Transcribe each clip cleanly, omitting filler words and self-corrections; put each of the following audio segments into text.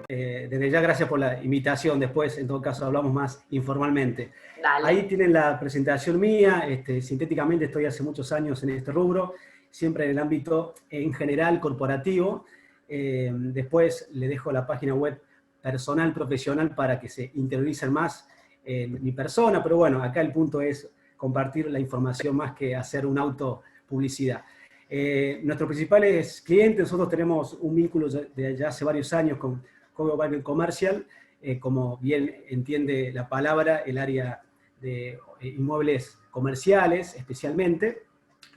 desde ya gracias por la invitación, después en todo caso hablamos más informalmente. Dale. Ahí tienen la presentación mía, sintéticamente estoy hace muchos años en este rubro, siempre en el ámbito en general corporativo. Después le dejo la página web personal, profesional, para que se interioricen más en mi persona, pero bueno, acá el punto es compartir la información más que hacer una autopublicidad. Nuestros principales clientes, nosotros tenemos un vínculo de ya hace varios años con Coldwell Banker Commercial, como bien entiende la palabra, el área de inmuebles comerciales especialmente,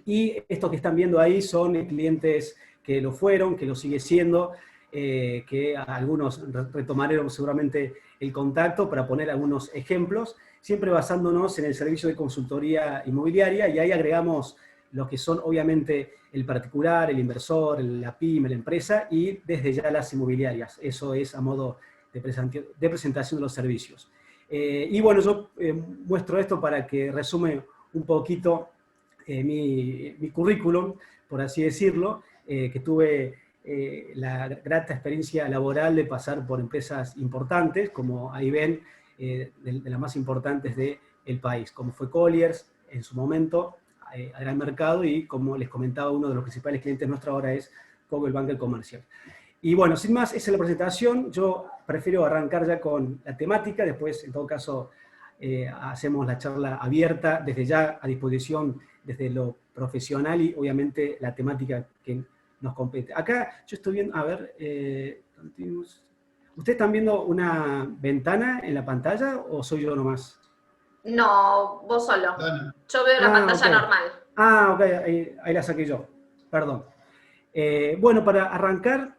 y estos que están viendo ahí son clientes que lo fueron, que lo sigue siendo, que algunos retomaremos seguramente el contacto para poner algunos ejemplos, siempre basándonos en el servicio de consultoría inmobiliaria, y ahí agregamos lo que son obviamente el particular, el inversor, la pyme, la empresa, y desde ya las inmobiliarias. Eso es a modo de presentación de los servicios. Y bueno, yo muestro esto para que resume un poquito mi currículum, por así decirlo, que tuve la grata experiencia laboral de pasar por empresas importantes, como ahí ven, de las más importantes del país, como fue Colliers en su momento, a gran mercado, y como les comentaba, uno de los principales clientes nuestros ahora es Coldwell Banker Commercial. Y bueno, sin más, esa es la presentación. Yo prefiero arrancar ya con la temática, después en todo caso hacemos la charla abierta, desde ya a disposición desde lo profesional y obviamente la temática que nos compete. Acá yo estoy viendo, a ver, ¿ustedes están viendo una ventana en la pantalla o soy yo nomás? No, vos solo. Yo veo la pantalla okay. normal. Ok, ahí la saqué yo, perdón. Bueno, para arrancar,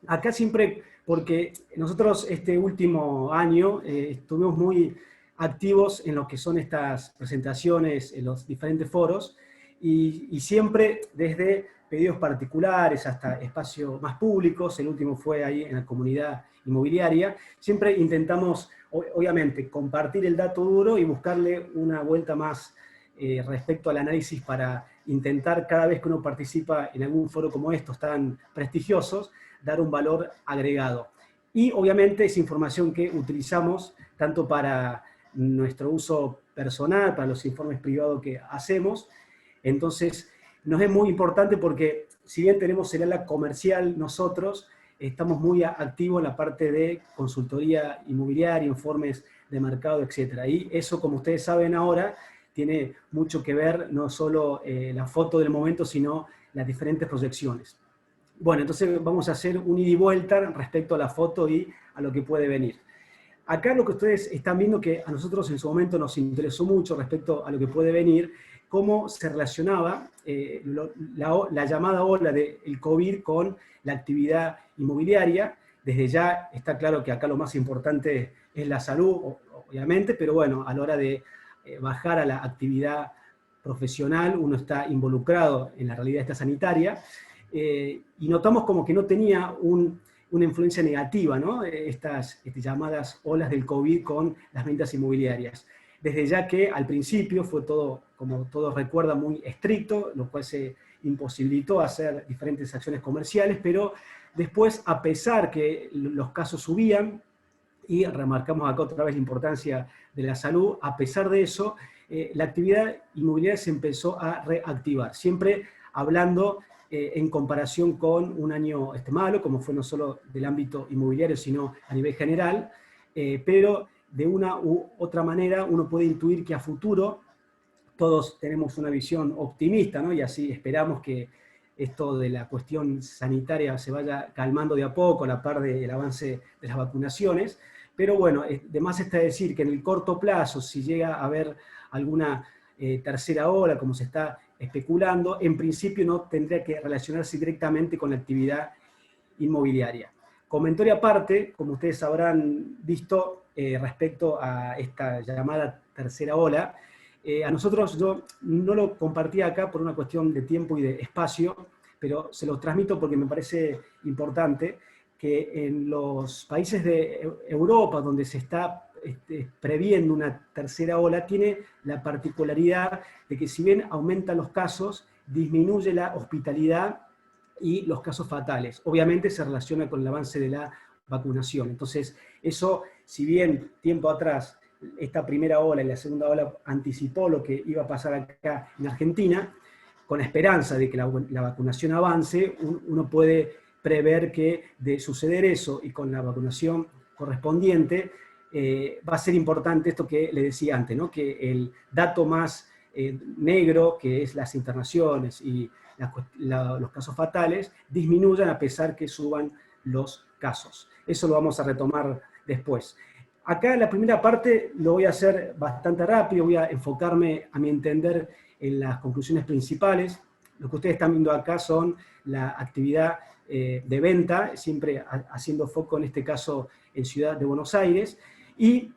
acá siempre, porque nosotros este último año estuvimos muy activos en lo que son estas presentaciones en los diferentes foros, y siempre desde pedidos particulares hasta espacios más públicos, el último fue ahí en la comunidad inmobiliaria, siempre intentamos, obviamente, compartir el dato duro y buscarle una vuelta más respecto al análisis para intentar, cada vez que uno participa en algún foro como estos tan prestigiosos, dar un valor agregado. Y obviamente es información que utilizamos tanto para nuestro uso personal, para los informes privados que hacemos. Entonces, nos es muy importante porque, si bien tenemos el ala comercial nosotros, estamos muy activos en la parte de consultoría inmobiliaria, informes de mercado, etc. Y eso, como ustedes saben ahora, tiene mucho que ver, no solo la foto del momento, sino las diferentes proyecciones. Bueno, entonces vamos a hacer un ida y vuelta respecto a la foto y a lo que puede venir. Acá lo que ustedes están viendo, que a nosotros en su momento nos interesó mucho respecto a lo que puede venir, cómo se relacionaba la llamada ola del COVID con la actividad inmobiliaria. Desde ya está claro que acá lo más importante es la salud, obviamente, pero bueno, a la hora de bajar a la actividad profesional, uno está involucrado en la realidad esta sanitaria, y notamos como que no tenía una influencia negativa, ¿no? Estas llamadas olas del COVID con las ventas inmobiliarias. Desde ya que al principio fue todo, como todos recuerdan, muy estricto, lo cual se imposibilitó hacer diferentes acciones comerciales, pero después, a pesar que los casos subían, y remarcamos acá otra vez la importancia de la salud, a pesar de eso, la actividad inmobiliaria se empezó a reactivar, siempre hablando en comparación con un año malo, como fue no solo del ámbito inmobiliario, sino a nivel general, pero de una u otra manera uno puede intuir que a futuro todos tenemos una visión optimista, ¿no? Y así esperamos que esto de la cuestión sanitaria se vaya calmando de a poco a la par del avance de las vacunaciones. Pero bueno, de más está decir que en el corto plazo, si llega a haber alguna tercera ola, como se está especulando, en principio no tendría que relacionarse directamente con la actividad inmobiliaria. Comentario aparte, como ustedes habrán visto respecto a esta llamada tercera ola, a nosotros, yo no lo compartí acá por una cuestión de tiempo y de espacio, pero se lo transmito porque me parece importante que en los países de Europa, donde se está previendo una tercera ola, tiene la particularidad de que, si bien aumentan los casos, disminuye la hospitalidad y los casos fatales. Obviamente se relaciona con el avance de la vacunación. Entonces, eso, si bien tiempo atrás esta primera ola y la segunda ola anticipó lo que iba a pasar acá en Argentina, con la esperanza de que la vacunación avance, uno puede prever que de suceder eso y con la vacunación correspondiente, va a ser importante esto que le decía antes, ¿no? Que el dato más negro, que es las internaciones y los casos fatales, disminuyan a pesar que suban los casos. Eso lo vamos a retomar después. Acá la primera parte lo voy a hacer bastante rápido, voy a enfocarme, a mi entender, en las conclusiones principales. Lo que ustedes están viendo acá son la actividad de venta, siempre haciendo foco en este caso en Ciudad de Buenos Aires, y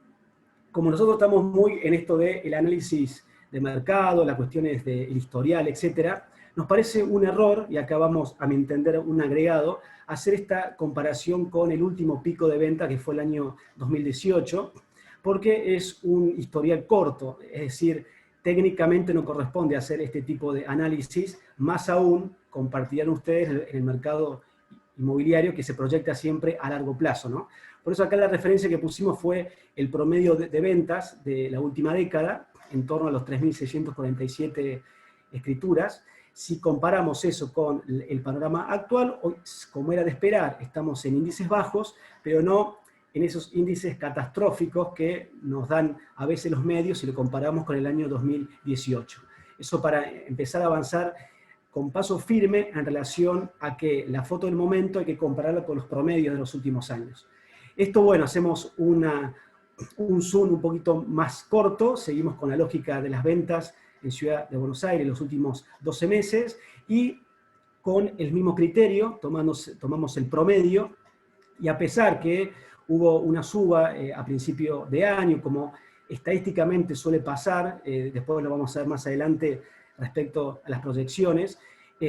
como nosotros estamos muy en esto del análisis de mercado, las cuestiones del historial, etcétera, nos parece un error, y acá vamos, a mi entender, un agregado, hacer esta comparación con el último pico de venta que fue el año 2018, porque es un historial corto, es decir, técnicamente no corresponde hacer este tipo de análisis, más aún compartirán ustedes en el mercado inmobiliario que se proyecta siempre a largo plazo, ¿no? Por eso acá la referencia que pusimos fue el promedio de ventas de la última década, en torno a los 3.647 escrituras. Si comparamos eso con el panorama actual, hoy, como era de esperar, estamos en índices bajos, pero no en esos índices catastróficos que nos dan a veces los medios si lo comparamos con el año 2018. Eso para empezar a avanzar con paso firme en relación a que la foto del momento hay que compararla con los promedios de los últimos años. Esto, bueno, hacemos un zoom un poquito más corto, seguimos con la lógica de las ventas en Ciudad de Buenos Aires los últimos 12 meses, y con el mismo criterio tomamos el promedio, y a pesar que hubo una suba a principio de año, como estadísticamente suele pasar, después lo vamos a ver más adelante respecto a las proyecciones,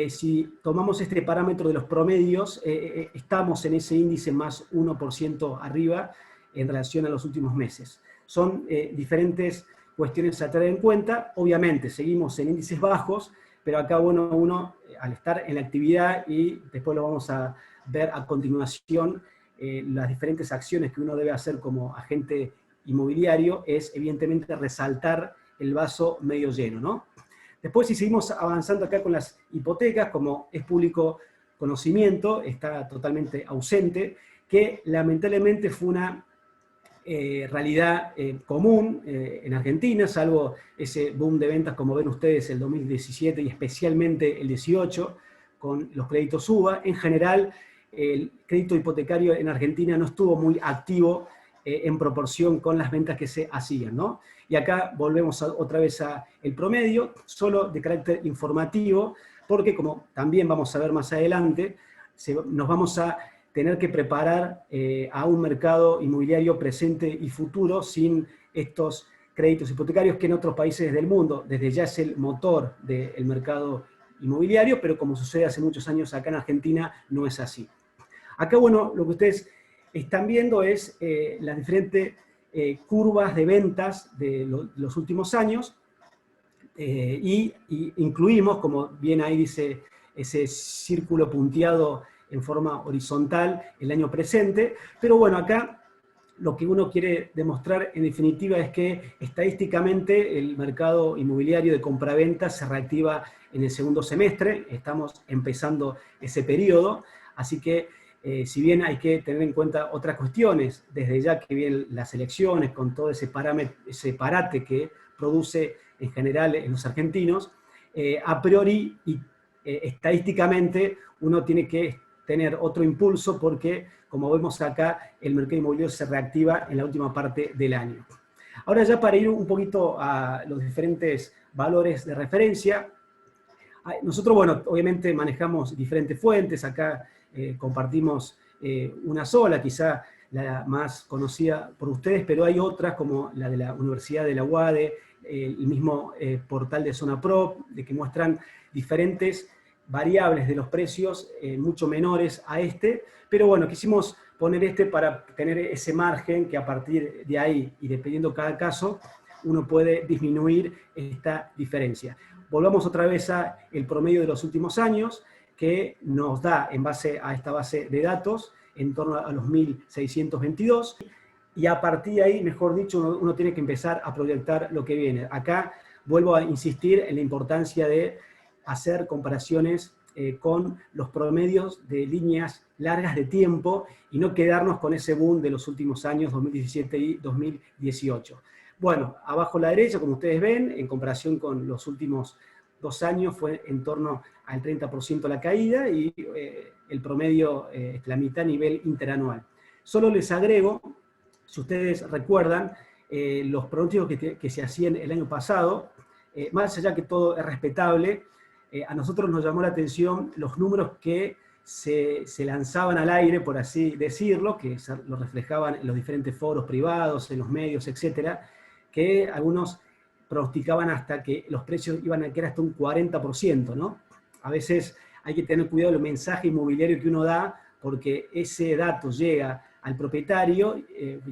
si tomamos este parámetro de los promedios, estamos en ese índice más 1% arriba en relación a los últimos meses. Son diferentes cuestiones a tener en cuenta. Obviamente, seguimos en índices bajos, pero acá, bueno, uno, al estar en la actividad, y después lo vamos a ver a continuación, las diferentes acciones que uno debe hacer como agente inmobiliario, es evidentemente resaltar el vaso medio lleno, ¿no? Después, si seguimos avanzando acá con las hipotecas, como es público conocimiento, está totalmente ausente, que lamentablemente fue una realidad común en Argentina, salvo ese boom de ventas, como ven ustedes, el 2017 y especialmente el 18, con los créditos UBA. En general, el crédito hipotecario en Argentina no estuvo muy activo en proporción con las ventas que se hacían, ¿no? Y acá volvemos otra vez al promedio, solo de carácter informativo, porque como también vamos a ver más adelante, nos vamos a tener que preparar a un mercado inmobiliario presente y futuro sin estos créditos hipotecarios que en otros países del mundo desde ya es el motor del mercado inmobiliario, pero como sucede hace muchos años acá en Argentina no es así. Acá, bueno, lo que ustedes están viendo es las diferentes curvas de ventas de los últimos años, y incluimos, como bien ahí dice ese círculo punteado en forma horizontal, el año presente, pero bueno, acá lo que uno quiere demostrar en definitiva es que estadísticamente el mercado inmobiliario de compraventa se reactiva en el segundo semestre, estamos empezando ese periodo, así que si bien hay que tener en cuenta otras cuestiones, desde ya que vienen las elecciones con todo ese parate que produce en general en los argentinos, a priori y estadísticamente uno tiene que tener otro impulso porque, como vemos acá, el mercado inmobiliario se reactiva en la última parte del año. Ahora ya para ir un poquito a los diferentes valores de referencia, nosotros, bueno, obviamente manejamos diferentes fuentes, acá compartimos una sola, quizá la más conocida por ustedes, pero hay otras como la de la Universidad de la UADE, el mismo portal de Zonaprop, de que muestran diferentes variables de los precios mucho menores a este, pero bueno, quisimos poner este para tener ese margen que a partir de ahí, y dependiendo cada caso, uno puede disminuir esta diferencia. Volvamos otra vez al promedio de los últimos años, que nos da, en base a esta base de datos, en torno a los 1.622, y a partir de ahí, mejor dicho, uno tiene que empezar a proyectar lo que viene. Acá vuelvo a insistir en la importancia de hacer comparaciones con los promedios de líneas largas de tiempo y no quedarnos con ese boom de los últimos años, 2017 y 2018. Bueno, abajo a la derecha, como ustedes ven, en comparación con los últimos 2 años fue en torno al 30% la caída y el promedio es la mitad a nivel interanual. Solo les agrego, si ustedes recuerdan, los pronósticos que se hacían el año pasado, más allá que todo es respetable, a nosotros nos llamó la atención los números que se lanzaban al aire, por así decirlo, que lo reflejaban en los diferentes foros privados, en los medios, etcétera, que algunos pronosticaban hasta que los precios iban a quedar hasta un 40%, ¿no? A veces hay que tener cuidado del mensaje inmobiliario que uno da, porque ese dato llega al propietario,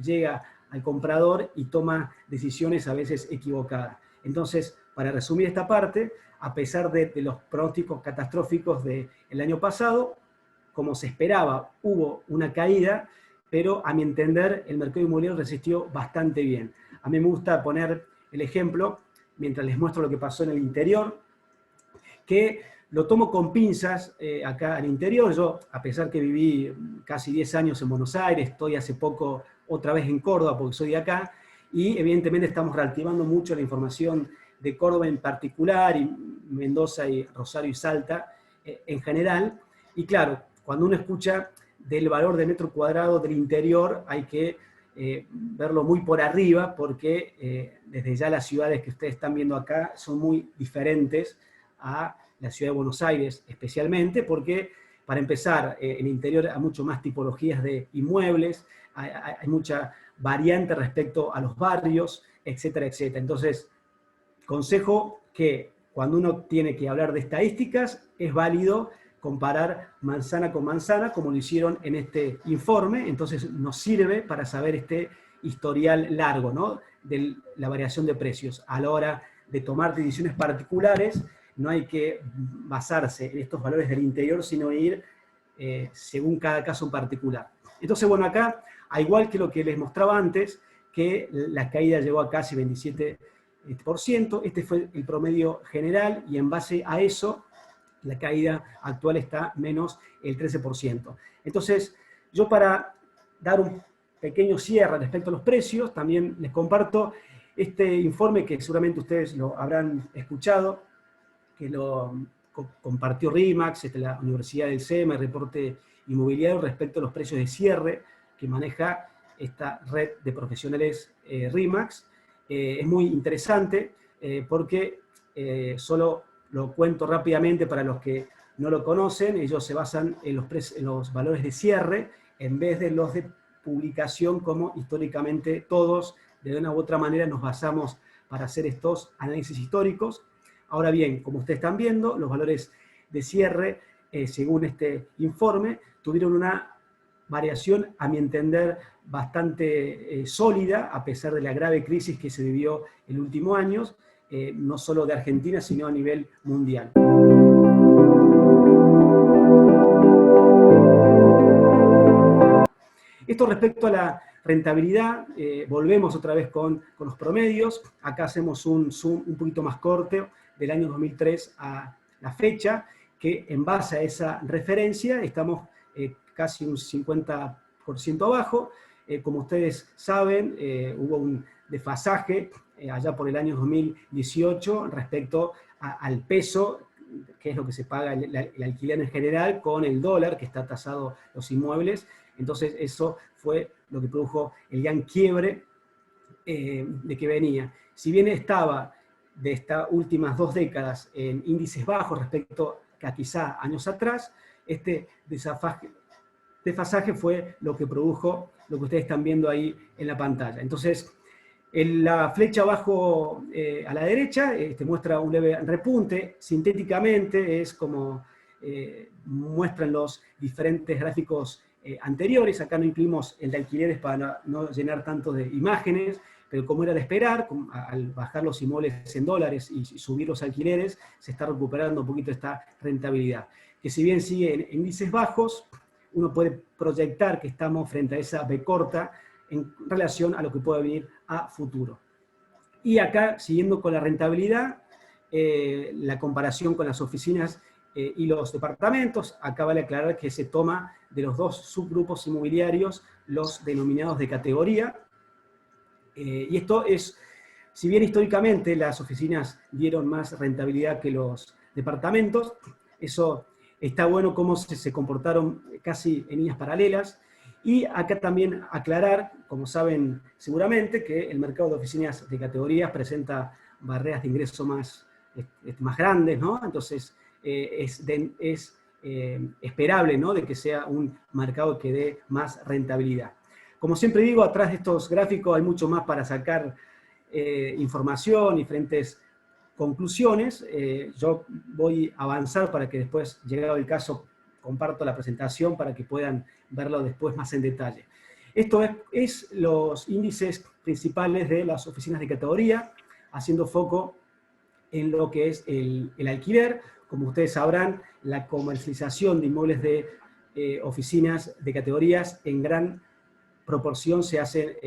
llega al comprador y toma decisiones a veces equivocadas. Entonces, para resumir esta parte, a pesar de los pronósticos catastróficos del año pasado, como se esperaba, hubo una caída, pero a mi entender el mercado inmobiliario resistió bastante bien. A mí me gusta poner el ejemplo, mientras les muestro lo que pasó en el interior, que lo tomo con pinzas acá al interior. Yo, a pesar que viví casi 10 años en Buenos Aires, estoy hace poco otra vez en Córdoba porque soy de acá, y evidentemente estamos reactivando mucho la información de Córdoba en particular, y Mendoza y Rosario y Salta en general. Y claro, cuando uno escucha del valor de metro cuadrado del interior, hay que verlo muy por arriba, porque desde ya las ciudades que ustedes están viendo acá son muy diferentes a la ciudad de Buenos Aires, especialmente porque, para empezar, en el interior hay mucho más tipologías de inmuebles, hay mucha variante respecto a los barrios, etcétera, etcétera. Entonces, consejo que cuando uno tiene que hablar de estadísticas, es válido comparar manzana con manzana, como lo hicieron en este informe. Entonces nos sirve para saber este historial largo, ¿no?, de la variación de precios. A la hora de tomar decisiones particulares, no hay que basarse en estos valores del interior, sino ir según cada caso en particular. Entonces, bueno, acá, al igual que lo que les mostraba antes, que la caída llegó a casi 27%, este fue el promedio general, y en base a eso, la caída actual está menos el 13%. Entonces, yo, para dar un pequeño cierre respecto a los precios, también les comparto este informe que seguramente ustedes lo habrán escuchado, que lo compartió RIMAX, la Universidad del SEMA, el reporte inmobiliario respecto a los precios de cierre que maneja esta red de profesionales RIMAX. Es muy interesante porque solo lo cuento rápidamente para los que no lo conocen. Ellos se basan en los valores de cierre en vez de los de publicación, como históricamente todos de una u otra manera nos basamos para hacer estos análisis históricos. Ahora bien, como ustedes están viendo, los valores de cierre, según este informe, tuvieron una variación, a mi entender, bastante sólida, a pesar de la grave crisis que se vivió en los últimos años, no solo de Argentina, sino a nivel mundial. Esto respecto a la rentabilidad, volvemos otra vez con los promedios. Acá hacemos un zoom un poquito más corto del año 2003 a la fecha, que en base a esa referencia estamos casi un 50% abajo. Como ustedes saben, hubo un desfasaje allá por el año 2018 respecto al peso, que es lo que se paga el alquiler en general, con el dólar, que está tasado los inmuebles. Entonces eso fue lo que produjo el gran quiebre de que venía. Si bien estaba de estas últimas 2 décadas en índices bajos respecto a quizá años atrás, este desfasaje fue lo que produjo lo que ustedes están viendo ahí en la pantalla. Entonces, en la flecha abajo a la derecha muestra un leve repunte. Sintéticamente es como muestran los diferentes gráficos anteriores. Acá no incluimos el de alquileres para no llenar tanto de imágenes, pero como era de esperar, al bajar los inmuebles en dólares y subir los alquileres, se está recuperando un poquito esta rentabilidad, que si bien sigue en índices bajos, uno puede proyectar que estamos frente a esa B corta en relación a lo que puede venir a futuro. Y acá, siguiendo con la rentabilidad, la comparación con las oficinas y los departamentos, acá vale aclarar que se toma de los dos subgrupos inmobiliarios los denominados de categoría, y esto es, si bien históricamente las oficinas dieron más rentabilidad que los departamentos, eso está bueno cómo se comportaron casi en líneas paralelas. Y acá también aclarar, como saben seguramente, que el mercado de oficinas de categorías presenta barreras de ingreso más grandes, ¿no? Entonces es esperable, ¿no?, de que sea un mercado que dé más rentabilidad. Como siempre digo, atrás de estos gráficos hay mucho más para sacar información, diferentes conclusiones. Yo voy a avanzar para que después, llegado el caso, comparto la presentación para que puedan verlo después más en detalle. Esto es los índices principales de las oficinas de categoría, haciendo foco en lo que es el alquiler. Como ustedes sabrán, la comercialización de inmuebles de oficinas de categorías en gran proporción se hace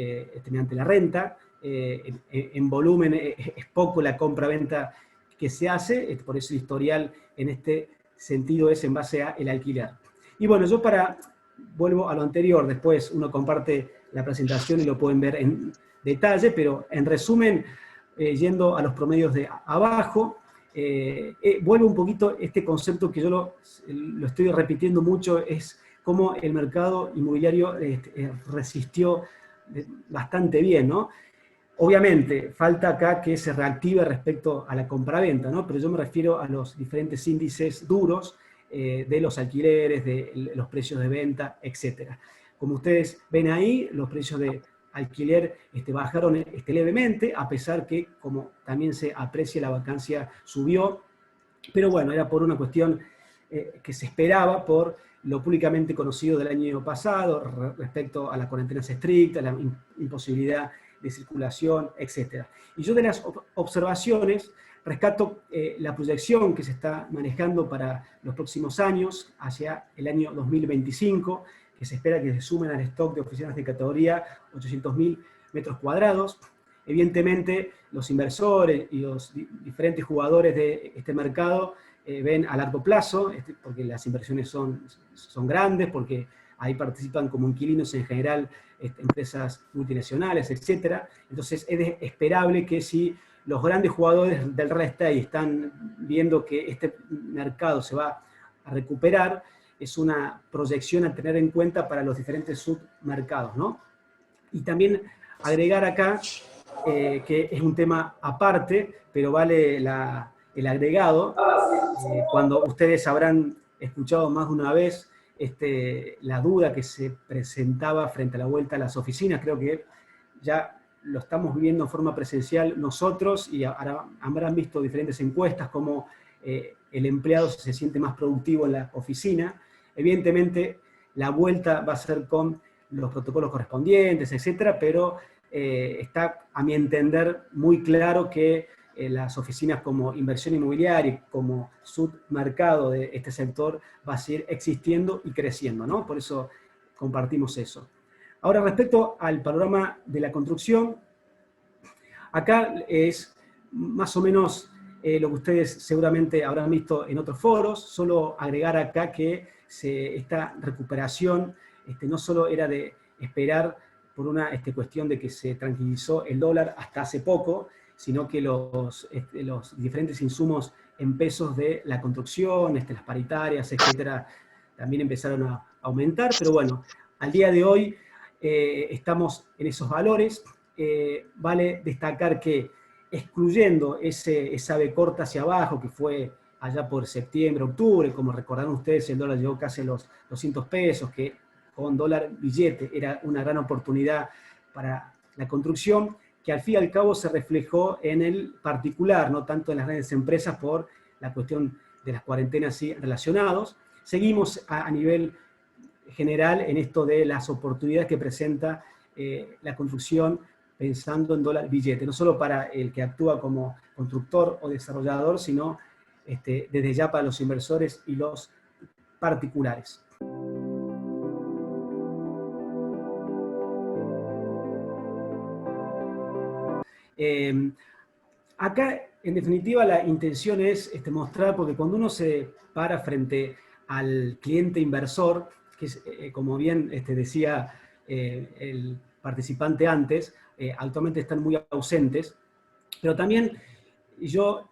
mediante la renta. En volumen es poco la compra-venta que se hace, por eso el historial en este sentido es en base al alquiler. Y bueno, yo vuelvo a lo anterior, después uno comparte la presentación y lo pueden ver en detalle, pero en resumen, yendo a los promedios de abajo, vuelvo un poquito este concepto que yo lo estoy repitiendo mucho, es cómo el mercado inmobiliario resistió bastante bien, ¿no? Obviamente, falta acá que se reactive respecto a la compraventa, ¿no? Pero yo me refiero a los diferentes índices duros de los alquileres, de los precios de venta, etc. Como ustedes ven ahí, los precios de alquiler bajaron levemente, a pesar que, como también se aprecia, la vacancia subió, pero bueno, era por una cuestión que se esperaba por lo públicamente conocido del año pasado respecto a las cuarentenas estrictas, la imposibilidad de circulación, etc. Y yo de las observaciones rescato la proyección que se está manejando para los próximos años, hacia el año 2025, que se espera que se sumen al stock de oficinas de categoría 800.000 metros cuadrados. Evidentemente, los inversores y los diferentes jugadores de este mercado ven a largo plazo, porque las inversiones son grandes, porque ahí participan como inquilinos en general empresas multinacionales, etc. Entonces es esperable que si los grandes jugadores del real estate están viendo que este mercado se va a recuperar, es una proyección a tener en cuenta para los diferentes submercados, ¿no? Y también agregar acá, que es un tema aparte, pero vale el agregado, cuando ustedes habrán escuchado más de una vez la duda que se presentaba frente a la vuelta a las oficinas. Creo que ya lo estamos viviendo en forma presencial nosotros, y ahora habrán visto diferentes encuestas como el empleado se siente más productivo en la oficina. Evidentemente, la vuelta va a ser con los protocolos correspondientes, etcétera, pero está, a mi entender, muy claro que las oficinas como inversión inmobiliaria y como submercado de este sector va a seguir existiendo y creciendo, ¿no? Por eso compartimos eso. Ahora, respecto al panorama de la construcción, acá es más o menos lo que ustedes seguramente habrán visto en otros foros. Solo agregar acá que esta recuperación no solo era de esperar por una cuestión de que se tranquilizó el dólar hasta hace poco, sino que los diferentes insumos en pesos de la construcción, las paritarias, etcétera, también empezaron a aumentar. Pero bueno, al día de hoy estamos en esos valores. Vale destacar que, excluyendo esa B corta hacia abajo, que fue allá por septiembre, octubre, como recordarán ustedes, el dólar llegó casi a los 200 pesos, que con dólar billete era una gran oportunidad para la construcción, que al fin y al cabo se reflejó en el particular, no tanto en las grandes empresas por la cuestión de las cuarentenas y relacionados. Seguimos a nivel general en esto de las oportunidades que presenta la construcción pensando en dólar billete, no solo para el que actúa como constructor o desarrollador, sino desde ya para los inversores y los particulares. Acá, en definitiva, la intención es mostrar, porque cuando uno se para frente al cliente inversor, que es, como bien decía el participante antes, actualmente están muy ausentes, pero también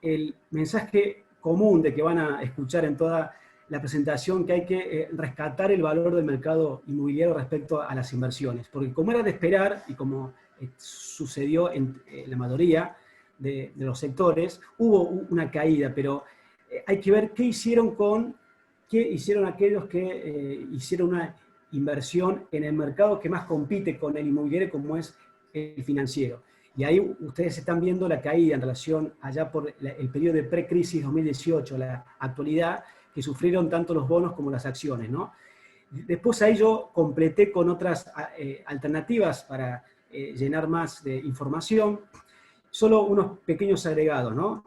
el mensaje común de que van a escuchar en toda la presentación, que hay que rescatar el valor del mercado inmobiliario respecto a las inversiones, porque como era de esperar y como sucedió en la mayoría de los sectores, hubo una caída, pero hay que ver qué hicieron aquellos que hicieron una inversión en el mercado que más compite con el inmobiliario, como es el financiero. Y ahí ustedes están viendo la caída en relación allá por el periodo de pre-crisis 2018, a la actualidad, que sufrieron tanto los bonos como las acciones, ¿no? Después ahí yo completé con otras alternativas para llenar más de información, solo unos pequeños agregados, ¿no?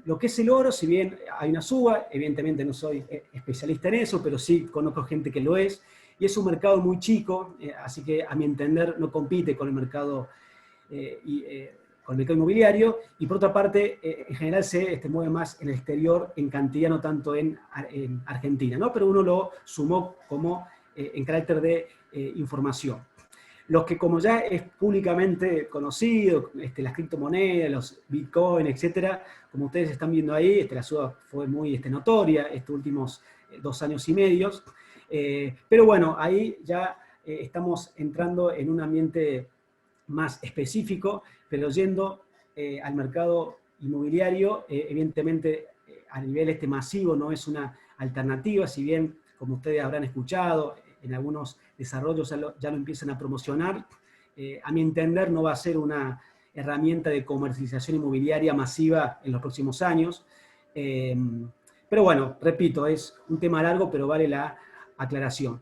Lo que es el oro, si bien hay una suba, evidentemente no soy especialista en eso, pero sí conozco gente que lo es, y es un mercado muy chico, así que a mi entender no compite con el mercado con el mercado inmobiliario, y por otra parte, en general se mueve más en el exterior en cantidad, no tanto en Argentina, ¿no? Pero uno lo sumó como en carácter de información. Los que, como ya es públicamente conocido, las criptomonedas, los bitcoin, etcétera, como ustedes están viendo ahí, la suba fue muy notoria estos últimos 2 años y medio, pero bueno, ahí ya estamos entrando en un ambiente más específico, pero yendo al mercado inmobiliario, evidentemente a nivel masivo no es una alternativa, si bien, como ustedes habrán escuchado, en algunos desarrollos ya lo empiezan a promocionar, a mi entender no va a ser una herramienta de comercialización inmobiliaria masiva en los próximos años, pero bueno, repito, es un tema largo, pero vale la aclaración.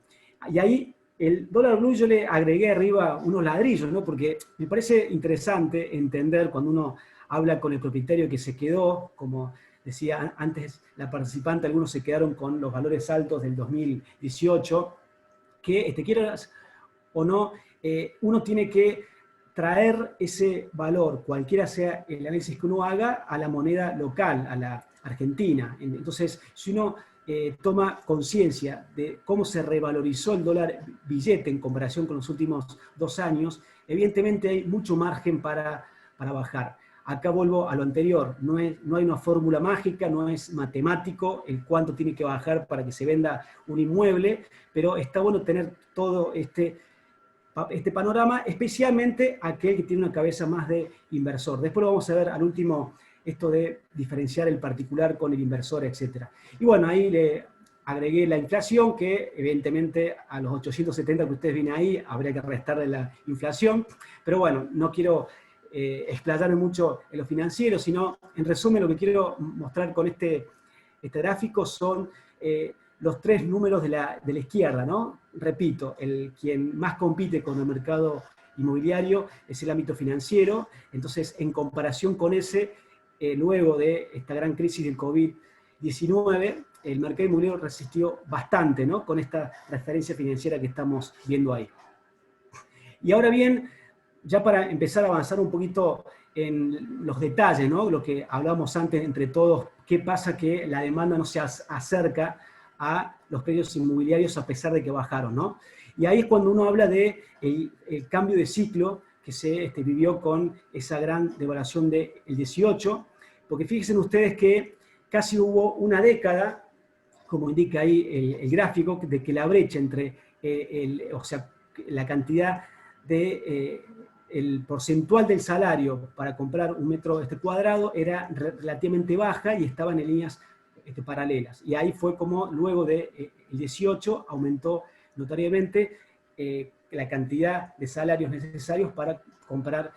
Y ahí el dólar blue yo le agregué arriba unos ladrillos, ¿no? Porque me parece interesante entender cuando uno habla con el propietario que se quedó, como decía antes la participante, algunos se quedaron con los valores altos del 2018, que quieras o no, uno tiene que traer ese valor, cualquiera sea el análisis que uno haga, a la moneda local, a la Argentina. Entonces, si uno toma conciencia de cómo se revalorizó el dólar billete en comparación con los últimos 2 años, evidentemente hay mucho margen para bajar. Acá vuelvo a lo anterior, no hay una fórmula mágica, no es matemático el cuánto tiene que bajar para que se venda un inmueble, pero está bueno tener todo este panorama, especialmente aquel que tiene una cabeza más de inversor. Después lo vamos a ver al último, esto de diferenciar el particular con el inversor, etc. Y bueno, ahí le agregué la inflación, que evidentemente a los 870 que ustedes ven ahí, habría que restarle la inflación, pero bueno, no quiero explayarme mucho en lo financiero, sino en resumen lo que quiero mostrar con este gráfico son los 3 números de la izquierda, ¿no? Repito, quien más compite con el mercado inmobiliario es el ámbito financiero, entonces en comparación con ese, luego de esta gran crisis del COVID-19, el mercado inmobiliario resistió bastante, ¿no? Con esta referencia financiera que estamos viendo ahí. Y ahora bien, ya para empezar a avanzar un poquito en los detalles, ¿no? Lo que hablábamos antes entre todos, qué pasa que la demanda no se acerca a los precios inmobiliarios a pesar de que bajaron, ¿no? Y ahí es cuando uno habla de el cambio de ciclo que se vivió con esa gran devaluación del 18, porque fíjense ustedes que casi hubo una década, como indica ahí el gráfico, de que la brecha entre, o sea, la cantidad de el porcentual del salario para comprar un metro cuadrado era relativamente baja y estaban en líneas paralelas. Y ahí fue como luego del 18 aumentó notoriamente la cantidad de salarios necesarios para comprar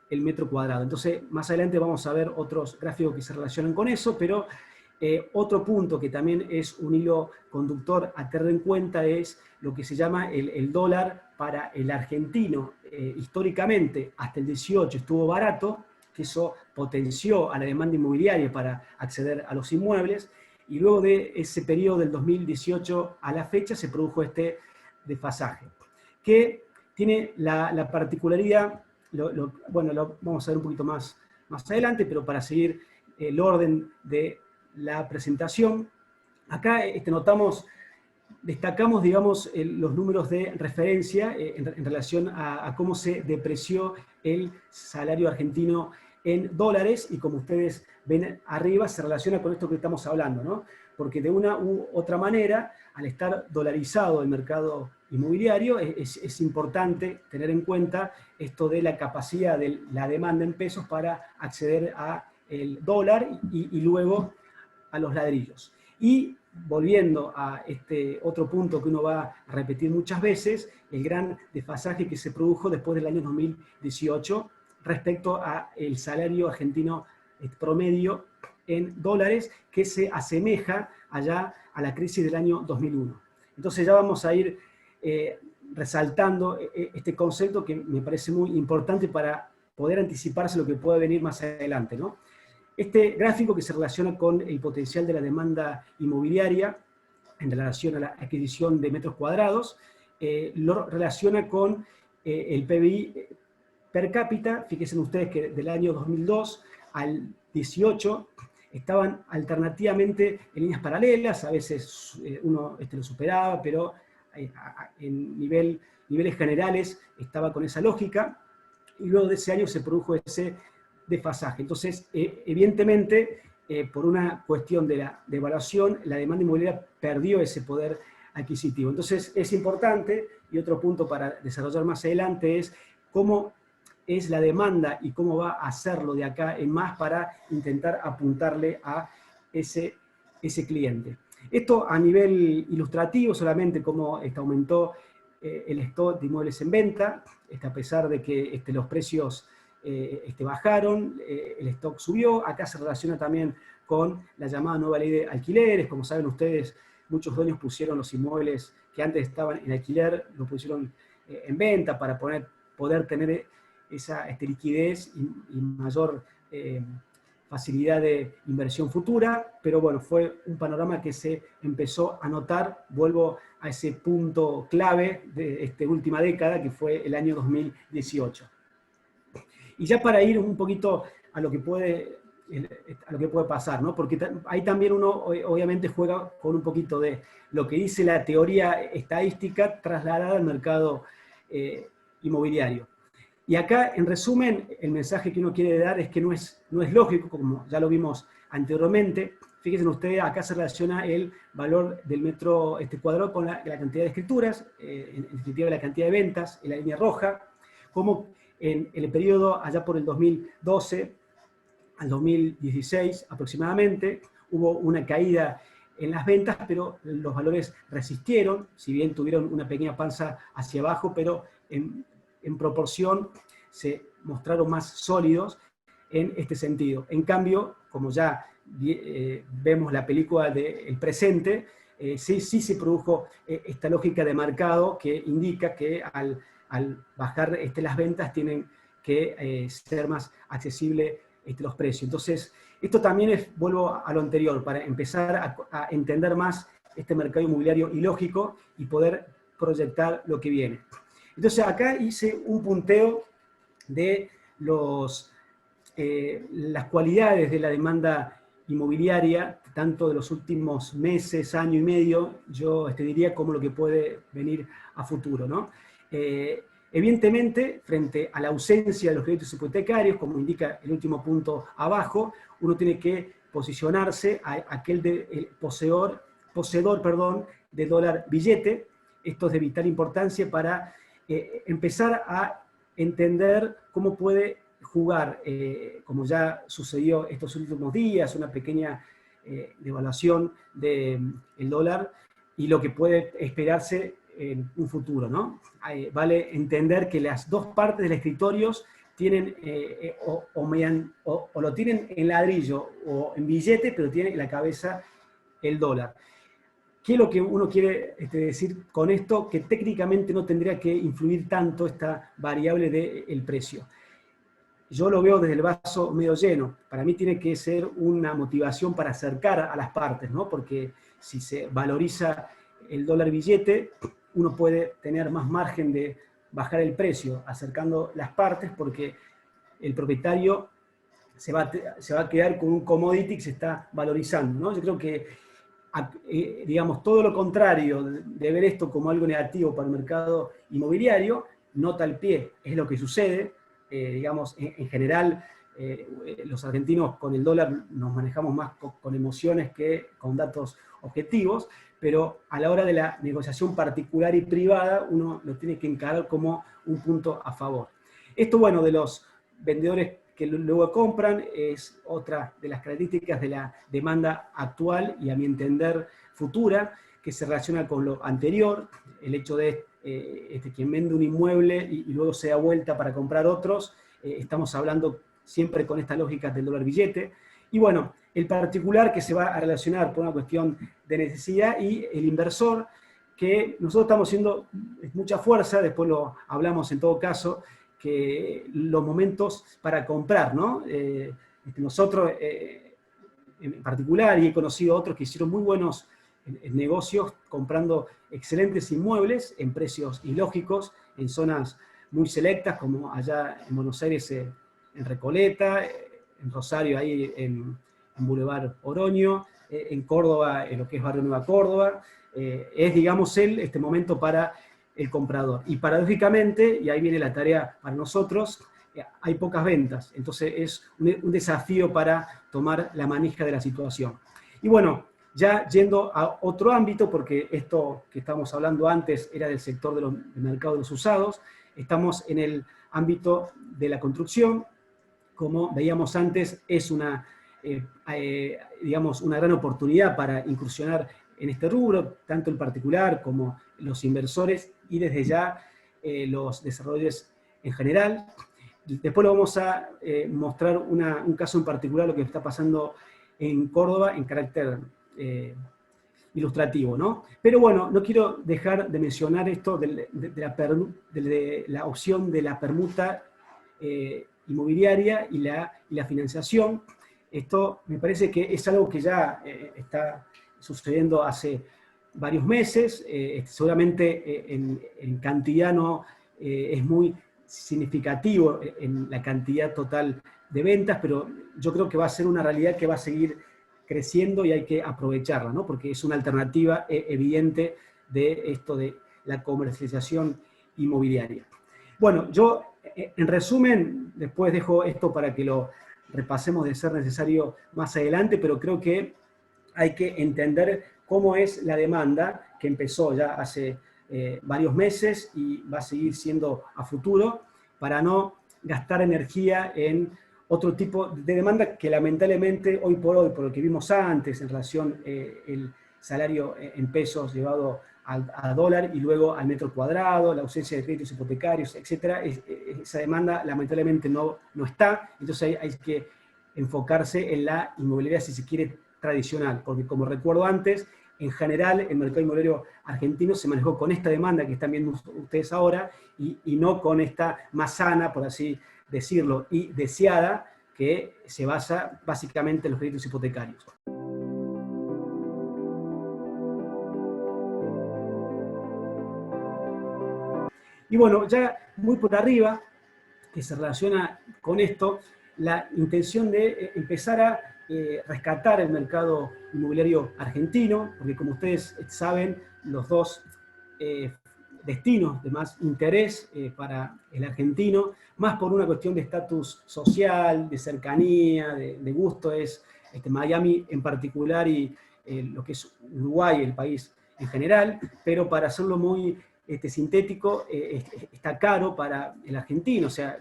el metro cuadrado. Entonces, más adelante vamos a ver otros gráficos que se relacionan con eso, pero otro punto que también es un hilo conductor a tener en cuenta es lo que se llama el dólar para el argentino. Históricamente, hasta el 18 estuvo barato, que eso potenció a la demanda inmobiliaria para acceder a los inmuebles, y luego de ese periodo del 2018 a la fecha se produjo este desfasaje, que tiene la particularidad bueno, lo vamos a ver un poquito más adelante, pero para seguir el orden de la presentación, acá destacamos, digamos, los números de referencia en relación a cómo se depreció el salario argentino en dólares, y como ustedes ven arriba, se relaciona con esto que estamos hablando, ¿no? Porque de una u otra manera, al estar dolarizado el mercado inmobiliario, es importante tener en cuenta esto de la capacidad de la demanda en pesos para acceder al dólar y luego a los ladrillos. Y volviendo a este otro punto que uno va a repetir muchas veces, el gran desfasaje que se produjo después del año 2018 respecto al salario argentino promedio en dólares, que se asemeja allá a la crisis del año 2001. Entonces ya vamos a ir resaltando este concepto que me parece muy importante para poder anticiparse lo que puede venir más adelante, ¿no? Este gráfico, que se relaciona con el potencial de la demanda inmobiliaria en relación a la adquisición de metros cuadrados, lo relaciona con el PBI per cápita. Fíjense ustedes que del año 2002 al 18 estaban alternativamente en líneas paralelas, a veces uno lo superaba, pero en niveles generales estaba con esa lógica, y luego de ese año se produjo ese desfasaje. Entonces, evidentemente, por una cuestión de la devaluación, la demanda inmobiliaria perdió ese poder adquisitivo. Entonces, es importante, y otro punto para desarrollar más adelante, es cómo es la demanda y cómo va a hacerlo de acá en más para intentar apuntarle a ese cliente. Esto a nivel ilustrativo, solamente cómo aumentó el stock de inmuebles en venta, a pesar de que los precios bajaron, el stock subió. Acá se relaciona también con la llamada nueva ley de alquileres. Como saben ustedes, muchos dueños pusieron los inmuebles que antes estaban en alquiler, los pusieron en venta para poder tener esa liquidez y mayor facilidad de inversión futura. Pero bueno, fue un panorama que se empezó a notar. Vuelvo a ese punto clave de esta última década, que fue el año 2018. Y ya para ir un poquito a lo que puede pasar, ¿no? Porque ahí también uno obviamente juega con un poquito de lo que dice la teoría estadística trasladada al mercado inmobiliario. Y acá, en resumen, el mensaje que uno quiere dar es que no es lógico, como ya lo vimos anteriormente. Fíjense ustedes, acá se relaciona el valor del metro cuadrado con la cantidad de escrituras, en definitiva la cantidad de ventas, en la línea roja, como en el periodo allá por el 2012 al 2016 aproximadamente, hubo una caída en las ventas, pero los valores resistieron, si bien tuvieron una pequeña panza hacia abajo, pero en proporción se mostraron más sólidos en este sentido. En cambio, como ya vemos la película del presente, sí se produjo esta lógica de mercado que indica que al bajar las ventas tienen que ser más accesibles los precios. Entonces, esto también vuelvo a lo anterior, para empezar a entender más este mercado inmobiliario ilógico y poder proyectar lo que viene. Entonces, acá hice un punteo de las cualidades de la demanda inmobiliaria, tanto de los últimos meses, año y medio, yo diría como lo que puede venir a futuro, ¿no? Evidentemente, frente a la ausencia de los créditos hipotecarios, como indica el último punto abajo, uno tiene que posicionarse a el poseedor de dólar billete. Esto es de vital importancia para empezar a entender cómo puede jugar, como ya sucedió estos últimos días, una pequeña devaluación del dólar y lo que puede esperarse en un futuro, ¿no? Vale entender que las dos partes del escritorio tienen o lo tienen en ladrillo o en billete, pero tiene en la cabeza el dólar. ¿Qué es lo que uno quiere decir con esto? Que técnicamente no tendría que influir tanto esta variable del precio. Yo lo veo desde el vaso medio lleno. Para mí tiene que ser una motivación para acercar a las partes, ¿no? Porque si se valoriza el dólar billete, uno puede tener más margen de bajar el precio, acercando las partes, porque el propietario se va a quedar con un commodity que se está valorizando, ¿no? Yo creo que, digamos, todo lo contrario de ver esto como algo negativo para el mercado inmobiliario, nota al pie, es lo que sucede. Digamos, en general, los argentinos con el dólar nos manejamos más con emociones que con datos objetivos, pero a la hora de la negociación particular y privada, uno lo tiene que encarar como un punto a favor. Esto, bueno, de los vendedores que luego compran es otra de las características de la demanda actual y, a mi entender, futura, que se relaciona con lo anterior, el hecho de quien vende un inmueble y luego se da vuelta para comprar otros. Estamos hablando siempre con esta lógica del dólar billete. Y bueno, el particular que se va a relacionar por una cuestión de necesidad, y el inversor, que nosotros estamos haciendo mucha fuerza, después lo hablamos en todo caso, que los momentos para comprar, ¿no? Nosotros en particular, y he conocido otros que hicieron muy buenos negocios comprando excelentes inmuebles en precios ilógicos, en zonas muy selectas, como allá en Buenos Aires, en Recoleta, en Rosario, ahí en Boulevard Oroño, en Córdoba, en lo que es Barrio Nueva Córdoba. Es, digamos, este momento para el comprador. Y paradójicamente, y ahí viene la tarea para nosotros, hay pocas ventas. Entonces es un desafío para tomar la manija de la situación. Y bueno, ya yendo a otro ámbito, porque esto que estamos hablando antes era del sector del mercado de los usados, estamos en el ámbito de la construcción. Como veíamos antes, es digamos, una gran oportunidad para incursionar en este rubro, tanto el particular como los inversores y desde ya los desarrolladores en general. Después lo vamos a mostrar un caso en particular, lo que está pasando en Córdoba en carácter ilustrativo, ¿no? Pero bueno, no quiero dejar de mencionar esto de la opción de la permuta inmobiliaria y la financiación. Esto me parece que es algo que ya está sucediendo hace varios meses, seguramente en cantidad no es muy significativo en la cantidad total de ventas, pero yo creo que va a ser una realidad que va a seguir creciendo y hay que aprovecharla, ¿no? Porque es una alternativa evidente de esto de la comercialización inmobiliaria. Bueno, yo en resumen, después dejo esto para que lo repasemos de ser necesario más adelante, pero creo que hay que entender cómo es la demanda que empezó ya hace varios meses y va a seguir siendo a futuro, para no gastar energía en otro tipo de demanda que lamentablemente hoy por hoy, por lo que vimos antes en relación el salario en pesos llevado a dólar y luego al metro cuadrado, la ausencia de créditos hipotecarios, etcétera, esa demanda lamentablemente no está. Entonces hay que enfocarse en la inmobiliaria, si se quiere, tradicional, porque como recuerdo antes, en general el mercado inmobiliario argentino se manejó con esta demanda que están viendo ustedes ahora y no con esta más sana, por así decirlo, y deseada, que se basa básicamente en los créditos hipotecarios. Y bueno, ya muy por arriba, que se relaciona con esto, la intención de empezar a rescatar el mercado inmobiliario argentino, porque como ustedes saben, los dos destinos de más interés para el argentino, más por una cuestión de estatus social, de cercanía, de gusto, es Miami en particular y lo que es Uruguay, el país en general, pero para hacerlo muy sintético, está caro para el argentino, o sea,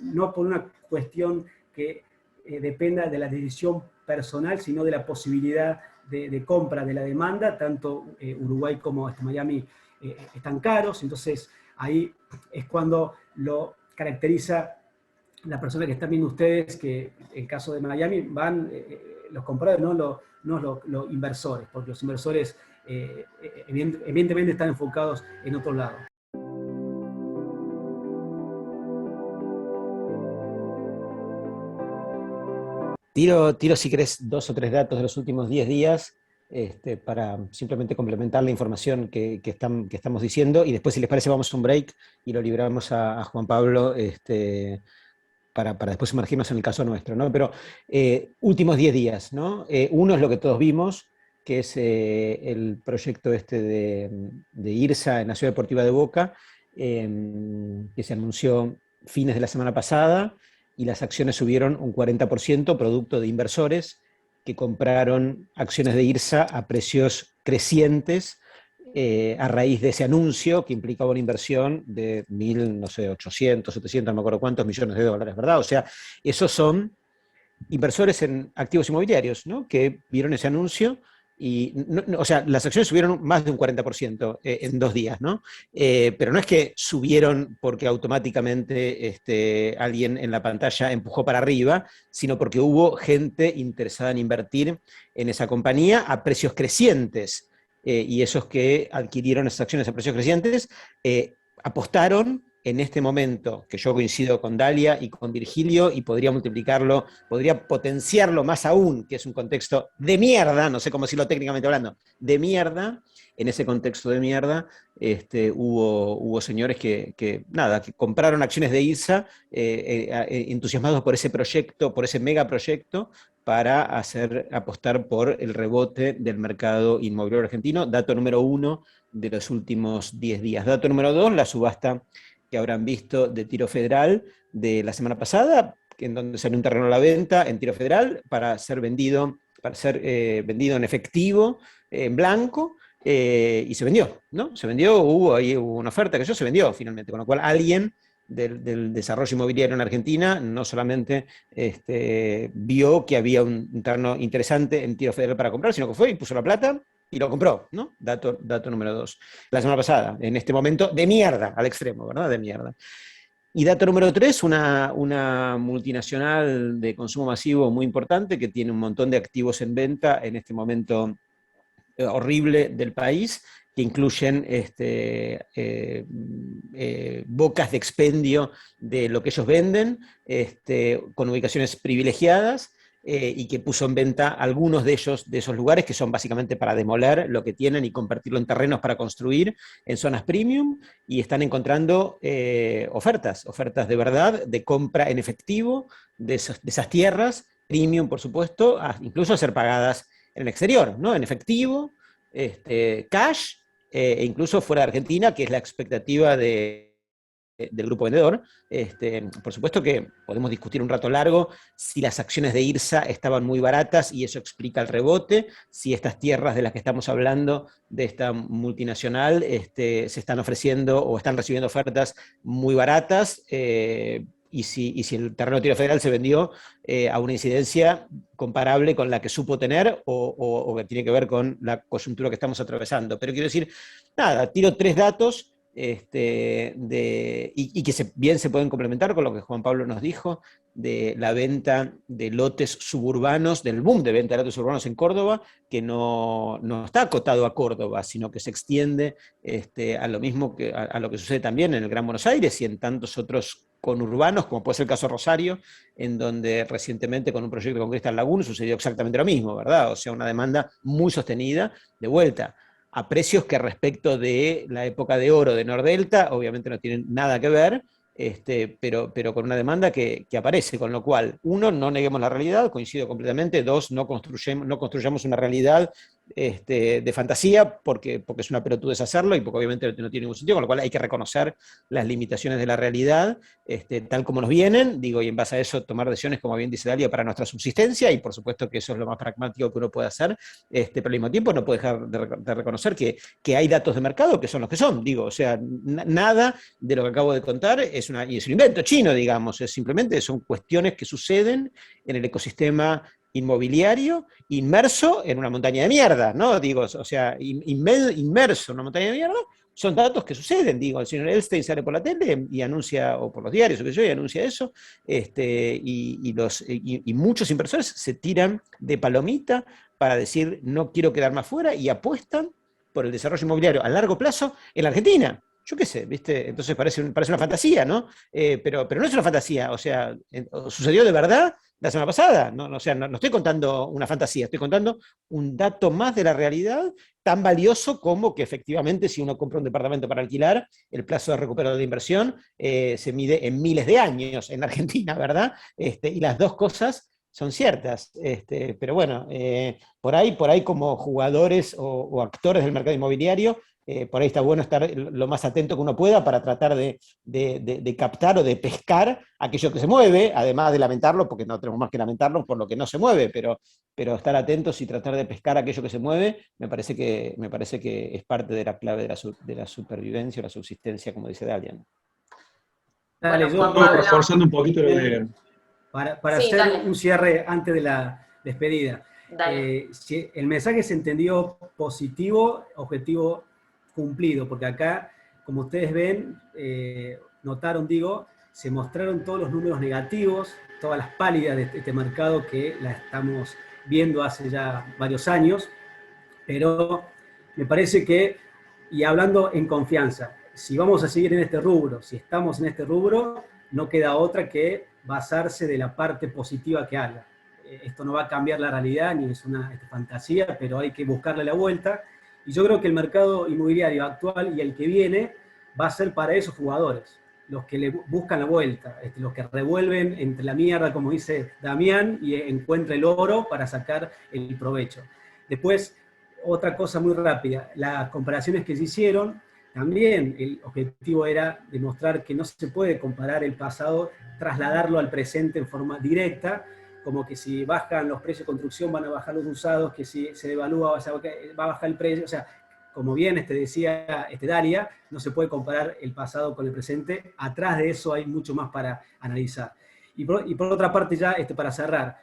no por una cuestión que dependa de la decisión personal, sino de la posibilidad de compra de la demanda, tanto Uruguay como Miami están caros, entonces ahí es cuando lo caracteriza la persona que están viendo ustedes, que en el caso de Miami van los compradores, no los inversores, porque los inversores evidentemente están enfocados en otro lado. Tiro si querés 2 o 3 datos de los últimos 10 días. para simplemente complementar la información que estamos diciendo, y después, si les parece, vamos a un break y lo liberamos a Juan Pablo, para después sumergirnos en el caso nuestro, ¿no? Pero últimos 10 días, ¿no? Uno es lo que todos vimos, que es el proyecto de IRSA en la Ciudad Deportiva de Boca, que se anunció fines de la semana pasada, y las acciones subieron un 40%, producto de inversores que compraron acciones de IRSA a precios crecientes, a raíz de ese anuncio que implicaba una inversión de 1.000, no sé, 800, 700, no me acuerdo cuántos millones de dólares, ¿verdad? O sea, esos son inversores en activos inmobiliarios, ¿no? Que vieron ese anuncio y, o sea, las acciones subieron más de un 40% en 2 días, ¿no? Pero no es que subieron porque automáticamente alguien en la pantalla empujó para arriba, sino porque hubo gente interesada en invertir en esa compañía a precios crecientes. Y esos que adquirieron esas acciones a precios crecientes apostaron en este momento, que yo coincido con Dalia y con Virgilio, y podría multiplicarlo, podría potenciarlo más aún, que es un contexto de mierda, no sé cómo decirlo técnicamente hablando, de mierda. En ese contexto de mierda hubo señores que compraron acciones de IRSA entusiasmados por ese proyecto, por ese megaproyecto, para apostar por el rebote del mercado inmobiliario argentino. Dato número 1 de los últimos 10 días. Dato número 2, la subasta que habrán visto de Tiro Federal de la semana pasada, en donde salió un terreno a la venta en Tiro Federal para ser vendido en efectivo, en blanco, y se vendió, ¿no? Se vendió, hubo una oferta que se vendió finalmente, con lo cual alguien del desarrollo inmobiliario en Argentina no solamente vio que había un terreno interesante en Tiro Federal para comprar, sino que fue y puso la plata y lo compró, ¿no? Dato número 2. La semana pasada, en este momento, de mierda, al extremo, ¿verdad? De mierda. Y dato número 3, una multinacional de consumo masivo muy importante que tiene un montón de activos en venta en este momento horrible del país, que incluyen bocas de expendio de lo que ellos venden, con ubicaciones privilegiadas, y que puso en venta algunos de esos lugares, que son básicamente para demoler lo que tienen y convertirlo en terrenos para construir en zonas premium, y están encontrando ofertas de verdad, de compra en efectivo de esas tierras, premium por supuesto, incluso a ser pagadas en el exterior, ¿no? En efectivo, cash, e incluso fuera de Argentina, que es la expectativa del grupo vendedor. Por supuesto que podemos discutir un rato largo si las acciones de IRSA estaban muy baratas y eso explica el rebote, si estas tierras de las que estamos hablando, de esta multinacional, se están ofreciendo o están recibiendo ofertas muy baratas, y si el terreno de Tiro Federal se vendió a una incidencia comparable con la que supo tener, o que tiene que ver con la coyuntura que estamos atravesando. Pero quiero decir, nada, tiro 3 datos y que bien se pueden complementar con lo que Juan Pablo nos dijo de la venta de lotes suburbanos, del boom de venta de lotes suburbanos en Córdoba, que no está acotado a Córdoba, sino que se extiende a lo mismo a lo que sucede también en el Gran Buenos Aires y en tantos otros conurbanos, como puede ser el caso de Rosario, en donde recientemente con un proyecto con Crystal Lagoon sucedió exactamente lo mismo, ¿verdad? O sea, una demanda muy sostenida, de vuelta, a precios que respecto de la época de oro de Nordelta, obviamente no tienen nada que ver, pero con una demanda que aparece, con lo cual, uno, no neguemos la realidad, coincido completamente; dos, no construyamos una realidad de fantasía, porque es una pelotudez hacerlo y porque obviamente no tiene ningún sentido, con lo cual hay que reconocer las limitaciones de la realidad, tal como nos vienen, digo, y en base a eso tomar decisiones, como bien dice Dalia, para nuestra subsistencia, y por supuesto que eso es lo más pragmático que uno puede hacer, pero al mismo tiempo no puede dejar de reconocer que hay datos de mercado que son los que son, digo, o sea, nada de lo que acabo de contar es un invento chino, digamos, simplemente son cuestiones que suceden en el ecosistema inmobiliario inmerso en una montaña de mierda, ¿no? Digo, o sea, inmerso en una montaña de mierda, son datos que suceden, digo, el señor Elstein sale por la tele y anuncia, o por los diarios, o qué sé yo, y anuncia eso, y muchos inversores se tiran de palomita para decir, no quiero quedar más fuera, y apuestan por el desarrollo inmobiliario a largo plazo en la Argentina. yo qué sé, ¿viste? Entonces parece una fantasía, ¿no? Pero no es una fantasía, o sea, sucedió de verdad la semana pasada, ¿no? O sea, no estoy contando una fantasía, estoy contando un dato más de la realidad tan valioso como que efectivamente si uno compra un departamento para alquilar, el plazo de recupero de inversión se mide en miles de años en Argentina, ¿verdad? Y las dos cosas son ciertas, pero bueno, por ahí como jugadores o actores del mercado inmobiliario, por ahí está bueno estar lo más atento que uno pueda para tratar de captar o de pescar aquello que se mueve, además de lamentarlo, porque no tenemos más que lamentarlo por lo que no se mueve, pero estar atentos y tratar de pescar aquello que se mueve, me parece que es parte de la clave de la supervivencia o la subsistencia, como dice Dalian. Dale, Bueno, yo Juan Estuve Pablo. reforzando un poquito lo de... para Sí, hacer dale. un cierre antes de la despedida. Dale. Si el mensaje se entendió positivo, objetivo cumplido, porque acá, como ustedes ven, notaron, digo, se mostraron todos los números negativos, todas las pálidas de este mercado que la estamos viendo hace ya varios años, pero me parece que, y hablando en confianza, si vamos a seguir en este rubro, si estamos en este rubro, no queda otra que basarse de la parte positiva que haya. Esto no va a cambiar la realidad, ni es una fantasía, pero hay que buscarle la vuelta. Y yo creo que el mercado inmobiliario actual y el que viene va a ser para esos jugadores, los que le buscan la vuelta, los que revuelven entre la mierda, como dice Damián, y encuentra el oro para sacar el provecho. Después, otra cosa muy rápida, las comparaciones que se hicieron, también el objetivo era demostrar que no se puede comparar el pasado, trasladarlo al presente en forma directa, como que si bajan los precios de construcción van a bajar los usados, que si se devalúa va a bajar el precio, o sea, como bien decía Dalia, no se puede comparar el pasado con el presente, atrás de eso hay mucho más para analizar. Y por otra parte ya, para cerrar,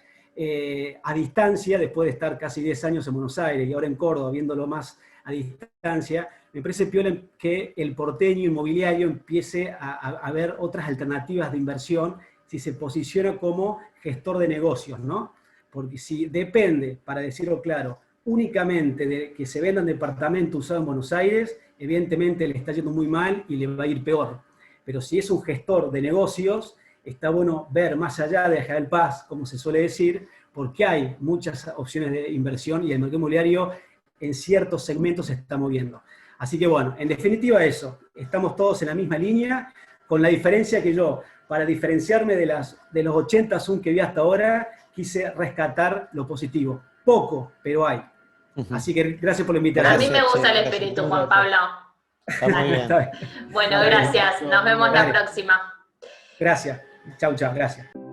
a distancia, después de estar casi 10 años en Buenos Aires y ahora en Córdoba, viéndolo más a distancia, me parece piola que el porteño inmobiliario empiece a ver otras alternativas de inversión si se posiciona como gestor de negocios, ¿no? Porque si depende, para decirlo claro, únicamente de que se vendan departamentos usados en Buenos Aires, evidentemente le está yendo muy mal y le va a ir peor. Pero si es un gestor de negocios, está bueno ver más allá de General Paz, como se suele decir, porque hay muchas opciones de inversión y el mercado inmobiliario en ciertos segmentos se está moviendo. Así que bueno, en definitiva eso, estamos todos en la misma línea, con la diferencia que yo, para diferenciarme de los 80 Zoom que vi hasta ahora, quise rescatar lo positivo. Poco, pero hay. Así que gracias por la invitación. A mí me gusta el espíritu, Juan Pablo. Está muy bien. Bueno, gracias. Nos vemos la próxima. Gracias. Chau, gracias.